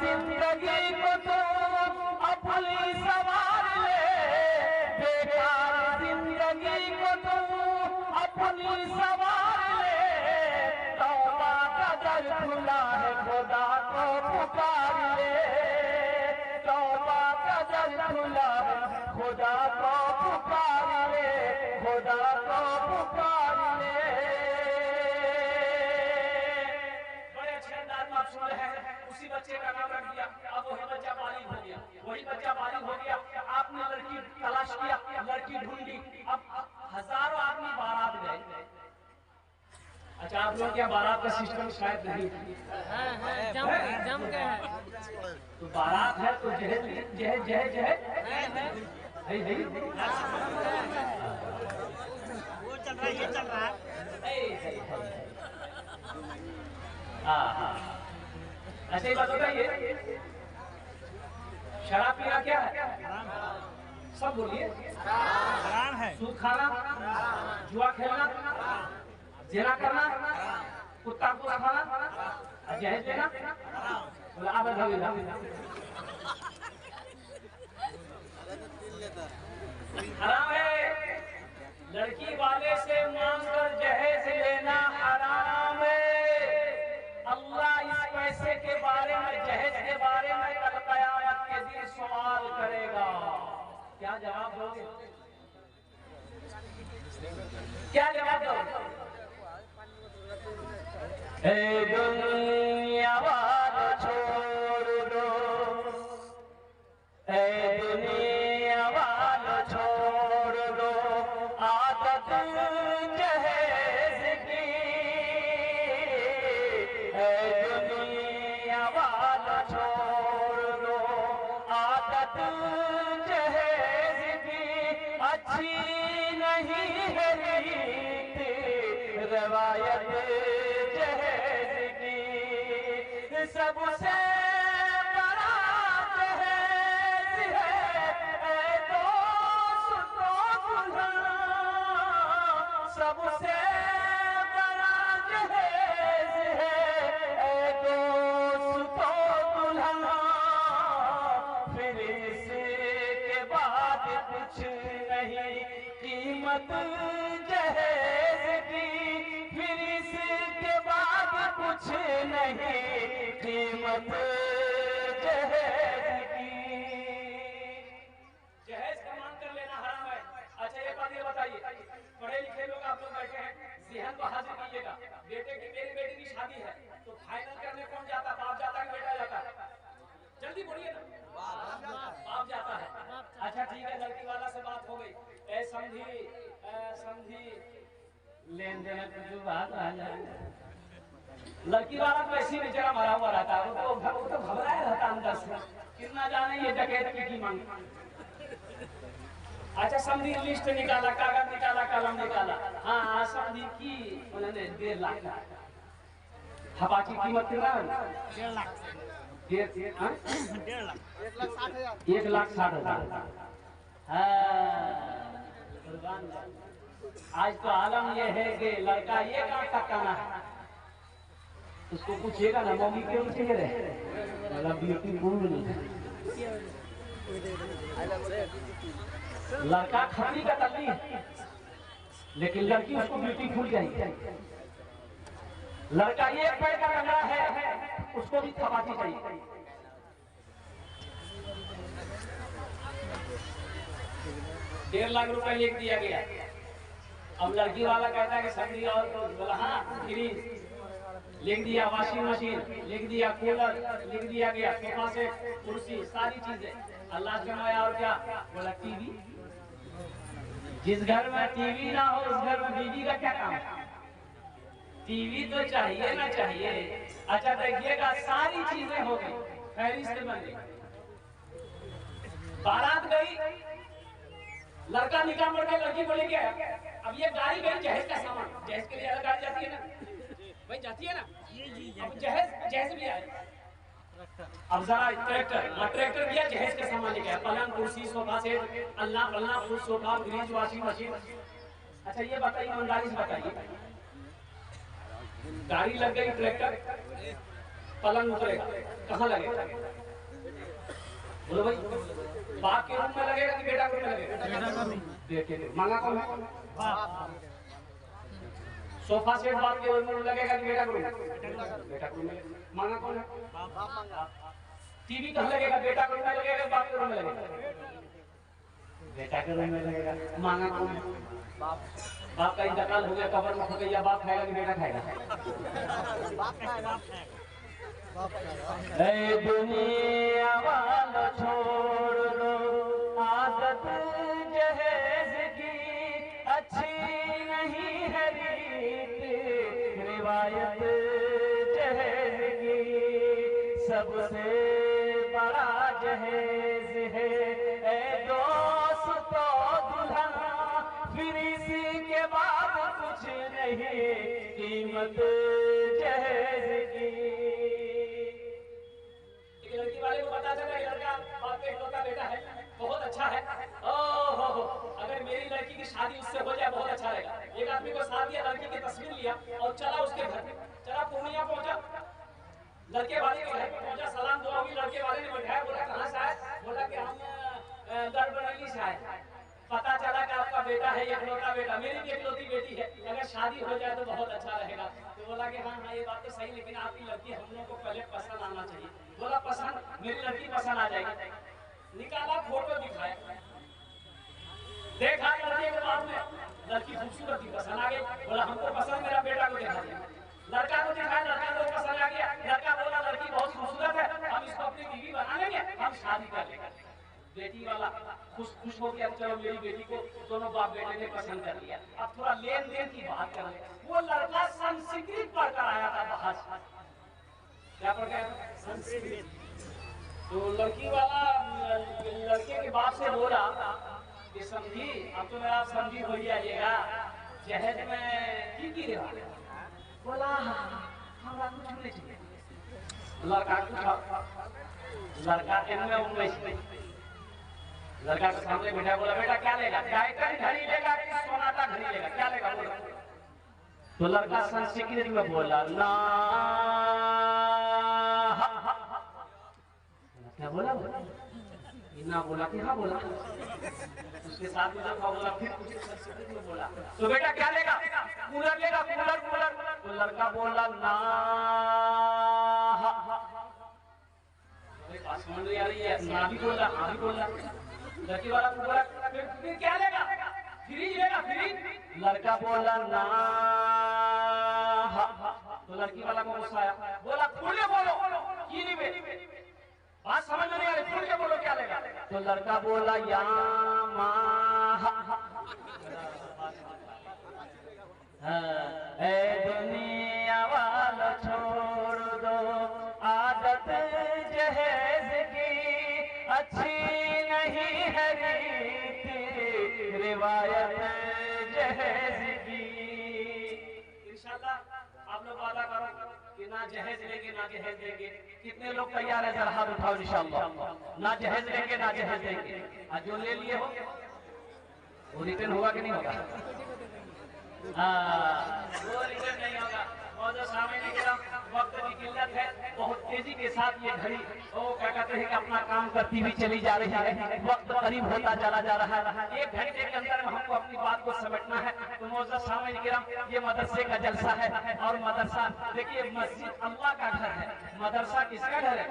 जिंदगी को तो अपनी सवार ले, बेकार जिंदगी को तो अपनी सवार ले। तौबा का दर खुला है, खुदा को पुकार ले। तौबा का दर खुला है, खुदा को पुकार ले, खुदा को पुकार ले। बड़े अच्छे अंदाज में आप सुन रहे हैं। उसी बच्चे का नाम रख दिया, अब वही बच्चा बालिग हो गया, वही बच्चा बालिग हो गया। आपने लड़की तलाश किया, लड़की ढूंढी, अब हजारों आदमी बारात गए। अच्छा, आप लोग क्या बारात का सिस्टम शायद नहीं जम के है। तो बारात है तो जहेज जहेज जहेज जहेज वो चल रहा है, ये चल रहा है। ऐसे ही बात बताइए, शराब पीना क्या है? सब बोलिए। हराम है। सूद खाना, जुआ खेलना, जिना करना, कुत्ता को खाना, जहेज लेना, हराम है। लड़की वाले से मांगकर जहेज लेना हराम है। अल्लाह इस पैसे के बारे में, जहेज के बारे में कल क़यामत के दिन सवाल करेगा। क्या जवाब दोगे? क्या जवाब दोगे? ए दुनिया वालों छोड़ दो, ए दुनिया वालों छोड़ दो आदत जहेज की। ए दुनिया वालों छोड़ दो आदत जहेज की। अच्छी नहीं है रीत रवायत जहेज की। सबसे बड़ा जहेज है ए दोस्तों दुल्हन। सबसे बड़ा जहेज है ए दोस्तों दुल्हन। फिर इसके बाद कुछ नहीं कीमत जहेज की। फिर इसके बाद कुछ नहीं कीमत जहेज की। जहेज का मांग कर लेना हराम है। अच्छा, एक बात ये बताइए, पढ़े लिखे लोग आप लोग बैठे हैं, ज़हन को हाजिर कीजिएगा। बेटे की, मेरी बेटी की शादी है तो फाइनल करने कौन जाता? बाप जाता है, बेटा जाता है? जल्दी बोलिए ना। बाप जाता है। अच्छा ठीक है, लड़की वाला से बात हो गई। ए समझी लेन देन कुछ बात आ जाए। लड़की वाला तो ऐसी बेचारा मरा हुआ रहता है, वो तो घबराया रहता अंदर से, कितना जाने ये डकैत की मांग। अच्छा, समझी लिस्ट निकाला, कागज निकाला, कलम निकाला। हाँ, समझी की उन्होंने 1.5 लाख का हपाची कीमत कितना है? 1.5 लाख। 1,60,000। आज तो आलम ये है कि लड़का 1 लाख तक का ना है, उसको पूछिएगा ना मम्मी क्यों चाहिए रे, ब्यूटीफुल। लड़का खपरी का तल्ली है, लेकिन लड़की उसको ब्यूटीफुल चाहिए। लड़का 1 पैर का लंगड़ा है, उसको भी थपाची चाहिए। ₹1.5 लाख लिख दिया गया। अब लड़की वाला कहता है कि सब्जी और तो बोला हाँ फ्रिज लिख दिया, वॉशिंग मशीन लिख दिया, कूलर लिख दिया गया, सोफा सेट, कुर्सी, सारी चीजें। अल्लाह जमाया और क्या बोला? टीवी। जिस घर में टीवी ना हो उस घर में बीवी का क्या काम? टीवी तो चाहिए ना चाहिए। अच्छा देखिएगा, सारी चीजें हो गई, फहरिस्त बन गई। बारात गई, लड़का निकाह पड़ गया, लड़की बोली क्या? अब ये गाड़ी गई जहेज का सामान, जहेज के लिए गाड़ी जाती है ना भाई, जाती है ना। अब जहेज भी आए। अब जरा ट्रैक्टर दिया, जहेज का सामान लेके आया, पलंग, कुर्सी, सोफा सेट, अल्लाह पलना, full sofa, fridge, washing machine. अच्छा ये बताइए, ईमानदारी से बताइए, गाड़ी लग गई, ट्रैक्टर पलंग उतरेगा, कहाँ लगेगा? बोलो भाई, बाप के रूम में लगेगा कि बेटा के रूम में लगेगा? बेटे के। मांगा कौन है? सोफा सेट बाप के रूम में लगेगा कि बेटा के रूम में? बेटा के रूम में। मांगा कौन है? टीवी कहाँ लगेगा? बेटा के रूम में लगेगा, बाप के रूम में लगेगा? बेटा के रूम में लगेगा। मांगा कौन है? बाप का इंतकाल हो गया, कब्र में हो गया, बाप खाएगा कि बेटा खाएगा? ऐ दुनिया वालों छोड़ दो आदत जहेज की, अच्छी नहीं है रीत रिवायत जहेज की, सबसे बड़ा जहेज है ऐ दोस्तों दुल्हन, फिर इसी के बाद कुछ नहीं कीमत जहेज की। लड़की वाले को पता चला लड़का बाप का इकलौता बेटा है, बहुत अच्छा है। ओहो, अगर मेरी लड़की की शादी उससे हो जाए बहुत अच्छा रहेगा। एक आदमी को साथ दिया, लड़की की तस्वीर लिया और चला उसके घर पे, चला पूर्णिया पहुंचा, लड़के वाले के घर पे पहुंचा, सलाम दुआ हुई, लड़के वाले ने बैठाया, बोला कहाँ से आए? बोला कि हम गढ़बरेली से आए। पता चला कि आपका बेटा है, इकलौता बेटा, मेरी भी इकलौती बेटी है, अगर शादी हो जाए तो बहुत अच्छा रहेगा। तो बोला कि हाँ हाँ ये बात तो सही, लेकिन आपकी लड़की हम लोगों को पहले पसंद आना चाहिए। बोला पसंद, मेरी लड़की पसंद आ जाएगी। निकाला, फोटो दिखाया, देखा लड़के के बाप में, लड़की खूबसूरत थी, पसंद आ गई। बोला हमको पसंद, मेरा बेटा को दिखा दिया। लड़का को दिखाया, लड़का को पसंद आ गया। लड़का बोला लड़की बहुत खूबसूरत है, हम इसको अपनी बीवी बना लेंगे, हम शादी कर लेंगे। बेटी वाला खुश हो गया, चलो मेरी बेटी को दोनों बाप बेटे ने पसंद कर लिया। अब थोड़ा लेन देन की बात करें। वो लड़का संस्कृत पढ़कर आया था बाहर से। क्या पढ़ गया? संस्कृत। तो लड़की वाला लड़के के बाप से बोला कि समझी, अब तो मेरा समझी हो जाइएगा, जहेज में की रेवा? बोला हमारा कुछ नहीं चाहिए। लड़का इनमें उन्नीस, लड़का के सामने बैठा, बोला बेटा क्या लेगा? डायटन घड़ी लेगा कि सोनाटा घड़ी लेगा? क्या लेगा? बोला। तो लड़का संस्कृत में बोला ना, क्या बोला? इतना बोला कि हाँ बोला। उसके साथ में जो बोला फिर कुछ संस्कृत में बोला। तो बेटा क्या लेगा? कूलर लेगा, कूलर कूलर। तो लड़का बोला ना, बात समझ नहीं आ रही है, ना भी बोला हाँ भी बोला। लड़की वाला को बोला फिर क्या लेगा? फ्रिज लेगा, फ्रिज। लड़का बोला ना, तो लड़की वाला को गुस्सा आया, बोला खुल के बोलो की नहीं बे, बात समझ में नहीं आ रही, खुल के बोलो क्या लेगा? तो लड़का बोला यामा, ऐ दुनिया वाला छोड़ दो आदत जहेज की, अच्छी नहीं है रीत रिवायत जहेज की। इंशाल्लाह आप लोग वादा करो कि ना जहेज लेंगे ना जहेज देंगे। कितने लोग तैयार है? जरा हाथ उठाओ इंशाल्लाह। ना जहेज लेंगे ना जहेज देंगे। आज जो ले लिए हो वो रिटर्न होगा कि नहीं होगा? वो रिटर्न नहीं होगा। और जो सामने वक्त की किल्लत है, बहुत तेजी के साथ ये घड़ी वो क्या कहते हैं कि अपना काम करती हुई चली जा रही है, वक्त करीब होता चला जा रहा है। एक घंटे के अंदर में हमको अपनी बात को समेटना है। तो मोअज़्ज़ज़ सामईन किराम, ये मदरसे का जलसा है। और मदरसा देखिए, मस्जिद अल्लाह का घर है, मदरसा किसका घर है?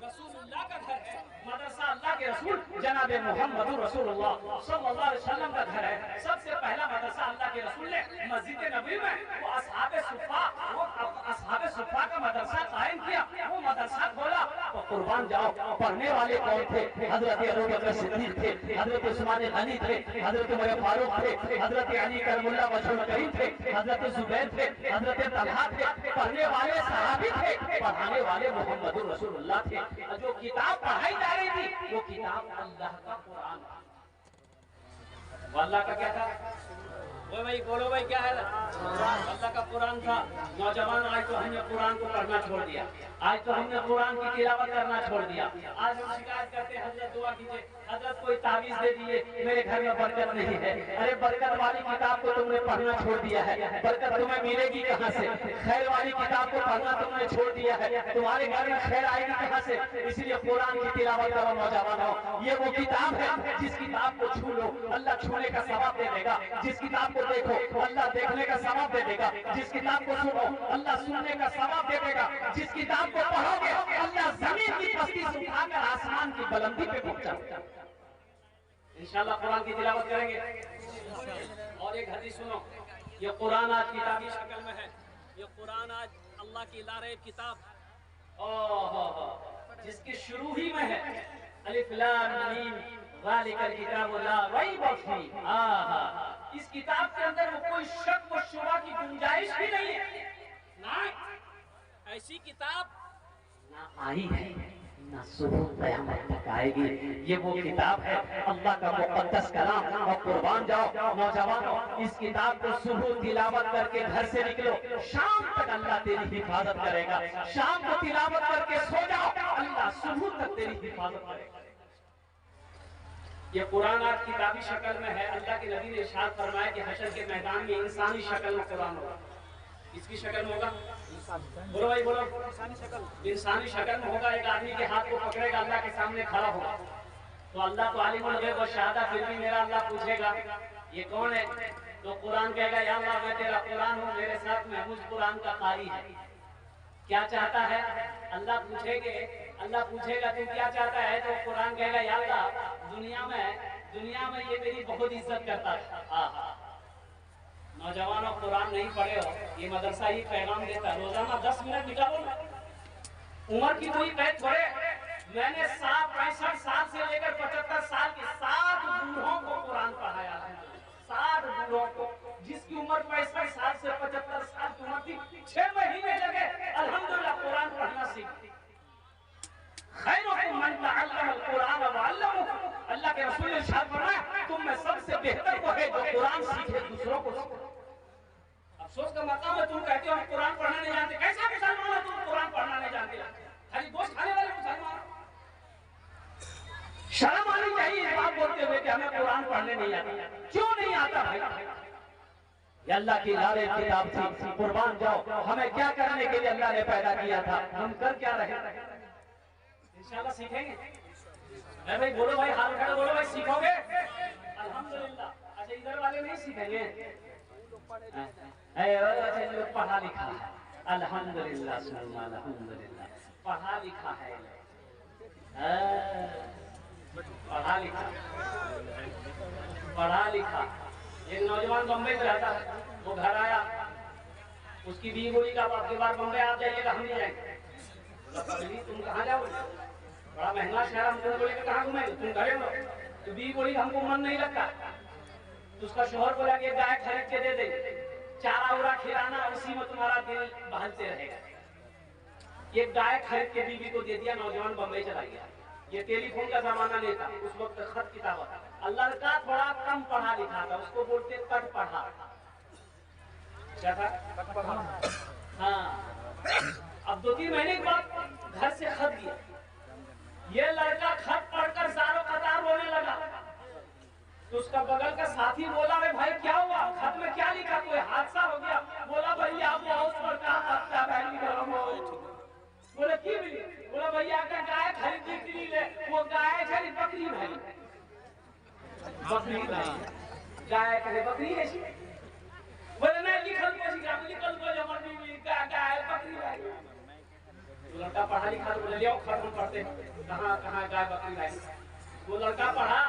रसूलुल्लाह का घर है। मदरसा अल्लाह के रसूल जनाब मोहम्मद रसूलुल्लाह सल्लल्लाहु अलैहि वसल्लम का घर है। सबसे पहला मदरसा अल्लाह के रसूल ने मस्जिद नबवी में वो असहाबे सुफ़ा का मदरसा कायम किया, वो मदरसा खोला। तो कुर्बान जाओ, पढ़ने वाले कौन थे? हजरत अबू बकर सिद्दीक थे, हजरत उस्मान गनी थे, हजरत उमर फारूक थे, हजरत अली करमुल्लाह वजहुल करीम थे, हजरत जुबैर थे, हजरत तलहा थे। पढ़ने वाले सहाबी थे, पढ़ाने वाले मोहम्मद रसूलुल्लाह थे। जो किताब पढ़ाई जा रही थी वो किताब अल्लाह का कुरान था। अल्लाह का क्या था? वो भाई बोलो भाई क्या है? अल्लाह का कुरान था। नौजवान आज तो हमने कुरान को पढ़ना छोड़ दिया, आज तो हमने कुरान की तिलावत करना छोड़ दिया। आज हम शिकायत करते हैं हजरत दुआ कीजिए, हजरत कोई तावीज दे दिए, मेरे घर में बरकत नहीं है। अरे बरकत वाली किताब को तुमने पढ़ना छोड़ दिया है, बरकत तुम्हें मिलेगी कहाँ से? खैर वाली किताब को पढ़ना तुमने छोड़ दिया है, तुम्हारे घर में खैर आएगी कहाँ से? इसलिए कुरान की तिलावत करो नौजवानों। ये वो किताब है जिस किताब को छू लो अल्लाह छूने का सवाब दे देगा, जिस किताब को देखो अल्लाह देखने का सवाब दे देगा, जिस किताब को सुनो अल्लाह सुनने का सवाब दे देगा, जिस किताब को पढ़ोगे अल्लाह जमीन की पस्ती से उठाकर आसमान की बुलंदी पे पहुंचाएगा। इंशाल्लाह कुरान की तिलावत करेंगे। और एक हदीस सुनो, ये कुरान आज किताबी शक्ल में है, ये कुरान आज अल्लाह की लारे किताब जिसकी शुरू ही में है अलिफ लाम मीम ज़ालिकल किताबु ला रैब फीह। इस किताब के अंदर वो कोई शक व शुबा की गुंजाइश भी नहीं है। ना ऐसी किताब ना आई है ना सुबह क़यामत तक आएगी। ये वो किताब है अल्लाह का मुक़द्दस कलाम। और कुर्बान जाओ नौजवानों, इस किताब को सुबह तिलावत करके घर से निकलो, शाम तक अल्लाह तेरी हिफाजत करेगा। शाम को तिलावत करके सो जाओ, अल्लाह सुबह तक तेरी हिफाजत करेगा। ये कुरान आज किताबी शक्ल में है। अल्लाह के नबी ने इरशाद फरमाया कि हशर के मैदान में इंसानी शक्ल में कुरान होगा। इसकी शक्ल में होगा, बोलो भाई बोलो, इंसानी शक्ल में होगा। एक आदमी के हाथ को पकड़ेगा, अल्लाह के सामने खड़ा होगा, तो अल्लाह तो आलिमुल गैब व शहादा, फिर भी मेरा अल्लाह पूछेगा ये कौन है? तो कुरान कहेगा या अल्लाह मैं तेरा कुरान हूँ, मेरे साथ महफूज कुरान का कारी है। क्या चाहता है? अल्लाह पूछेगा तू क्या चाहता है? तो कुरान कहेगा या अल्लाह दुनिया में ये मेरी बहुत इज्जत करता था। नौजवानों कुरान नहीं पढ़े हो, ये मदरसा ही पैगाम देता है, रोजाना 10 मिनट निकालो ना। उम्र की कोई कैद थोड़े। मैंने 65 साल से लेकर 75 साल के 7 बूढ़ों को कुरान पढ़ाया है। 7 बूढ़ों को, जिसकी उम्र 65 साल से 75 साल की उम्र थी, 6 महीने लगे अल्हम्दुलिल्लाह कुरान पढ़ना सीखती। खैरुकुम मन तअल्लमल कुरान व अल्लमहु। अल्लाह के रसूल ने इरशाद फरमाया तुम में सबसे बेहतर वो है जो कुरान सीखे दूसरों को सिखाए। अफसोस का मकाम है तुम कहते हो हम कुरान पढ़ना नहीं जानते। कैसा मुसलमान हो तुम कुरान पढ़ना नहीं जानते? खाली गोश्त खाने वाले मुसलमान। शर्म आनी चाहिए इस बात बोलते हुए कि हमें कुरान पढ़ने नहीं आता। क्यों नहीं आता भाई? ये अल्लाह की लारे किताब थी। कुर्बान जाओ, हमें क्या करने के लिए अल्लाह ने पैदा किया था, हम कर क्या रहे? इंशाल्लाह सीखेंगे। अरे भाई बोलो भाई, हाथ उठाकर बोलो भाई, सीखोगे? अल्हम्दुलिल्लाह। अच्छा इधर वाले नहीं सीखेंगे? अच्छा लोग पढ़ा लिखा है, अल्हम्दुलिल्लाह अल्हम्दुलिल्लाह, पढ़ा लिखा है, पढ़ा लिखा। एक नौजवान बम्बई में रहता है, वो घर आया, उसकी बीवी बोली का आपके बार बम्बई आप जाइएगा, हम नहीं जाएंगे। तुम कहाँ जाओगे? बड़ा महंगा शहर, हम तुम बोले कहाँ घूमेंगे, तुम घरे हो। तो बीवी बोली हमको मन नहीं लगता। तो उसका शोहर बोला कि गाय खरीद के दे दे, चारा उरा खिलाना, उसी में तुम्हारा दिल बहलते रहेगा। ये गाय खरीद के बीवी को दे दिया, नौजवान बम्बई चला गया। ये टेलीफोन का जमाना नहीं था, उस वक्त खत किताब था। अल्लाह का थोड़ा कम पढ़ा लिखा था, उसको बोलते कट पढ़ा। क्या था? कट पढ़ा। हाँ। अब 2-3 महीने के बाद घर से खत दिया। ये लड़का खत पढ़कर सारों कतार रोने लगा। तो उसका बगल का साथी बोला रे भाई क्या हुआ, खत में क्या लिखा, कोई हादसा हो गया? बोला भैया बहुत बड़का हादसा भाई। बोले की मिली? बोला भैया का गाय खरीदी के लिए, वो गाय खरीद बकरी भाई, बकरी भाई, गाय खरीद बकरी है। बोले नहीं लिखल को जमर बीवी का गाय बकरी भाई। लड़का पढ़ा लिखा, बोले लियो खत में पढ़ते कहाँ गाय बकरी भाई। वो लड़का पढ़ा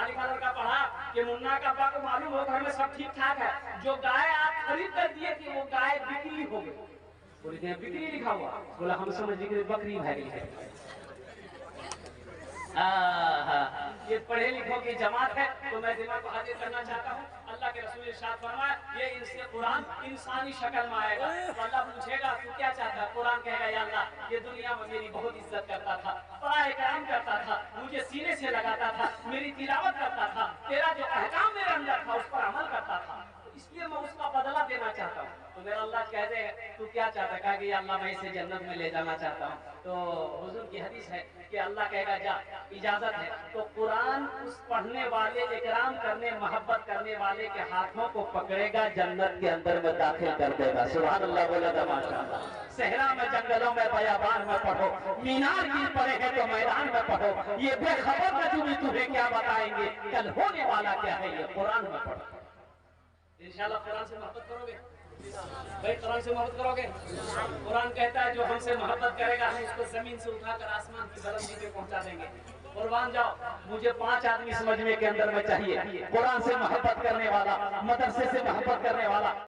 लिखा लड़का पढ़ा कि मुन्ना का अब्बा को मालूम हो घर में सब ठीक ठाक है, जो गाय आप खरीद कर दिए थे वो गाय बिक्री हो गई। बोले बिक्री लिखा हुआ? बोला हम समझ गए बकरी भाई है। ये पढ़े लिखों की जमात है। तो मैं दिमाग को हाजिर करना चाहता हूँ, अल्लाह के रसूल इरशाद फरमाया ये इनसे कुरान इंसानी शक्ल में आएगा। तो अल्लाह पूछेगा तू क्या चाहता है? कुरान कहेगा या अल्लाह ये दुनिया में मेरी बहुत इज्जत करता था, बड़ा इकराम करता था, मुझे सीने से लगाता था, मेरी तिलावत करता था, तेरा जो अहकाम मेरे अंदर था उस पर अमल करता था, इसलिए तो मेरा अल्लाह कहते हैं तू क्या चाहता है? कहा कि अल्लाह मैं इसे जन्नत में ले जाना चाहता हूँ। तो हुजूर की हदीस है कि अल्लाह कहेगा जा, इजाजत है। तो कुरान उस पढ़ने वाले, इकराम करने, मोहब्बत करने वाले के हाथों को पकड़ेगा, जन्नत के अंदर में दाखिल कर देगा। सुभान अल्लाह, बोला था माशाअल्लाह। सहरा में, जंगलों में, बयाबान में पढ़ो, मीनार गिर पड़े हैं तो मैदान में पढ़ो, ये बेखबर नजूमी तुम्हें क्या बताएंगे, कल होने वाला क्या है, ये कुरान में पढ़ो। इंशाल्लाह कुरान से मोहब्बत करोगे भाई, कुरान से मोहब्बत करोगे। कुरान कहता है जो हमसे मोहब्बत करेगा हम उसको जमीन से उठाकर आसमान की बुलंदी पे पहुंचा देंगे। कुर्बान जाओ, मुझे 5 आदमी समझने के अंदर में चाहिए। कुरान से मोहब्बत करने वाला, मदरसे से मोहब्बत करने वाला,